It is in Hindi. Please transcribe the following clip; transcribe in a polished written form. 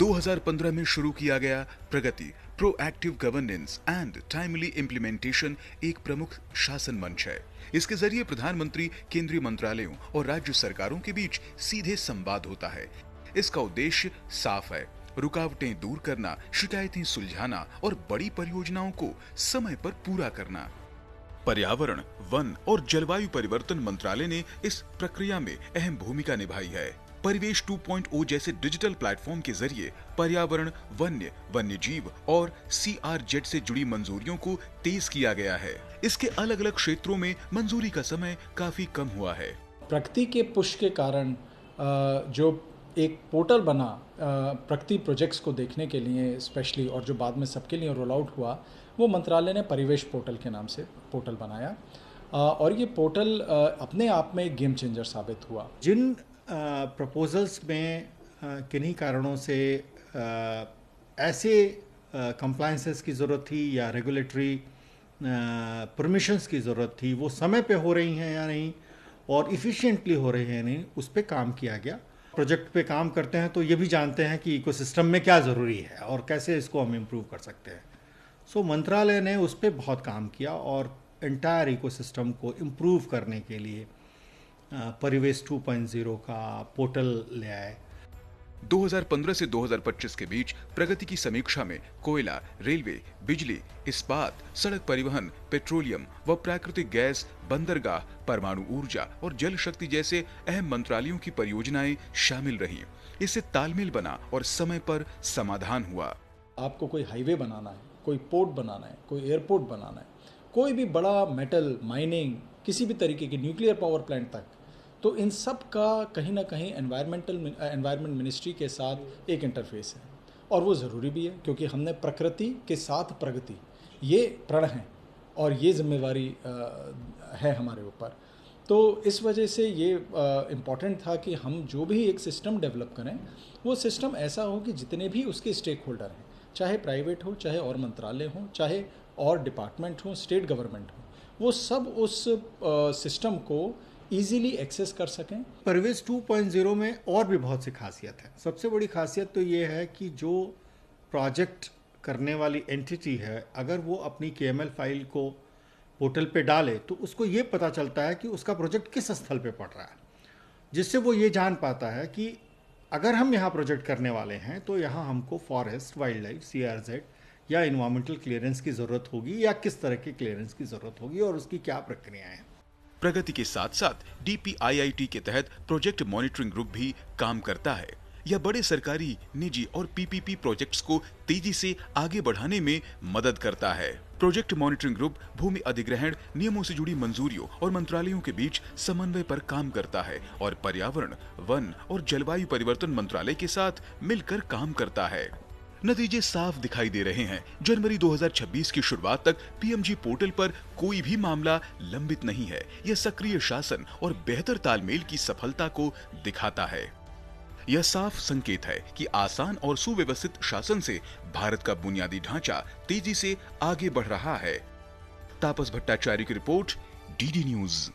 2015 में शुरू किया गया Pragati proactive governance and timely implementation एक प्रमुख शासन मंच है। इसके जरिए प्रधानमंत्री, केंद्रीय मंत्रालयों और राज्य सरकारों के बीच सीधे संवाद होता है। इसका उद्देश्य साफ है, रुकावटें दूर करना, शिकायतें सुलझाना और बड़ी परियोजनाओं को समय पर पूरा करना। पर्यावरण, वन और जलवायु परिवर्तन मंत्रालय ने इस प्रक्रिया में अहम भूमिका निभाई है। परिवेश 2.0 जैसे डिजिटल प्लेटफॉर्म के जरिए पर्यावरण, वन्य जीव और CRZ से जुड़ी मंजूरियों को तेज किया गया है। इसके अलग अलग क्षेत्रों में मंजूरी का समय काफी कम हुआ है। प्रगति के पुश के कारण जो एक पोर्टल बना प्रगति प्रोजेक्ट्स को देखने के लिए स्पेशली, और जो बाद में सबके लिए रोल आउट हुआ, वो मंत्रालय ने परिवेश पोर्टल के नाम से पोर्टल बनाया। और ये पोर्टल अपने आप में एक गेम चेंजर साबित हुआ। जिन प्रपोजल्स में किन्हीं कारणों से ऐसे कंप्लायंसेस की ज़रूरत थी या रेगुलेटरी परमिशंस की ज़रूरत थी, वो समय पे हो रही हैं या नहीं और इफ़िशिएंटली हो रही हैं नहीं, उस पे काम किया गया। प्रोजेक्ट पे काम करते हैं तो ये भी जानते हैं कि इकोसिस्टम में क्या ज़रूरी है और कैसे इसको हम इम्प्रूव कर सकते हैं। सो मंत्रालय ने उस पर बहुत काम किया और एंटायर इकोसिस्टम को इम्प्रूव करने के लिए परिवेश 2.0 का पोर्टल ले आए। 2015 से 2025 के बीच प्रगति की समीक्षा में कोयला, रेलवे, बिजली, इस्पात, सड़क परिवहन, पेट्रोलियम व प्राकृतिक गैस, बंदरगाह, परमाणु ऊर्जा और जल शक्ति जैसे अहम मंत्रालयों की परियोजनाएं शामिल रहीं। इससे तालमेल बना और समय पर समाधान हुआ। आपको कोई हाईवे बनाना है, कोई पोर्ट बनाना है, कोई एयरपोर्ट बनाना है, कोई भी बड़ा मेटल माइनिंग, किसी भी तरीके की न्यूक्लियर पावर प्लांट तक, तो इन सब का कहीं ना कहीं एनवायरनमेंट मिनिस्ट्री के साथ एक इंटरफेस है। और वो ज़रूरी भी है, क्योंकि हमने प्रकृति के साथ प्रगति, ये प्रण है और ये जिम्मेवारी है हमारे ऊपर। तो इस वजह से ये इम्पॉर्टेंट था कि हम जो भी एक सिस्टम डेवलप करें, वो सिस्टम ऐसा हो कि जितने भी उसके स्टेक होल्डर हैं, चाहे प्राइवेट हो, चाहे और मंत्रालय हो, चाहे और डिपार्टमेंट हो, स्टेट गवर्नमेंट हो, वो सब उस सिस्टम को इजीली एक्सेस कर सकें। परिवेश 2.0 में और भी बहुत सी खासियत है। सबसे बड़ी खासियत तो ये है कि जो प्रोजेक्ट करने वाली एंटिटी है, अगर वो अपनी KML फाइल को पोर्टल पे डाले तो उसको ये पता चलता है कि उसका प्रोजेक्ट किस स्थल पे पड़ रहा है, जिससे वो ये जान पाता है कि अगर हम यहाँ प्रोजेक्ट करने वाले हैं तो यहाँ हमको फॉरेस्ट, वाइल्ड लाइफ, CRZ या इन्वायरमेंटल क्लियरेंस की ज़रूरत होगी या किस तरह के क्लियरेंस की ज़रूरत होगी और उसकी क्या प्रक्रियाएं हैं। प्रगति के साथ साथ DPIIT के तहत प्रोजेक्ट मॉनिटरिंग ग्रुप भी काम करता है। यह बड़े सरकारी, निजी और PPP प्रोजेक्ट्स को तेजी से आगे बढ़ाने में मदद करता है। प्रोजेक्ट मॉनिटरिंग ग्रुप भूमि अधिग्रहण, नियमों से जुड़ी मंजूरियों और मंत्रालयों के बीच समन्वय पर काम करता है और पर्यावरण, वन और जलवायु परिवर्तन मंत्रालय के साथ मिलकर काम करता है। नतीजे साफ दिखाई दे रहे हैं। जनवरी 2026 की शुरुआत तक PMG पोर्टल पर कोई भी मामला लंबित नहीं है। यह सक्रिय शासन और बेहतर तालमेल की सफलता को दिखाता है। यह साफ संकेत है कि आसान और सुव्यवस्थित शासन से भारत का बुनियादी ढांचा तेजी से आगे बढ़ रहा है। तापस भट्टाचार्य की रिपोर्ट, DD न्यूज।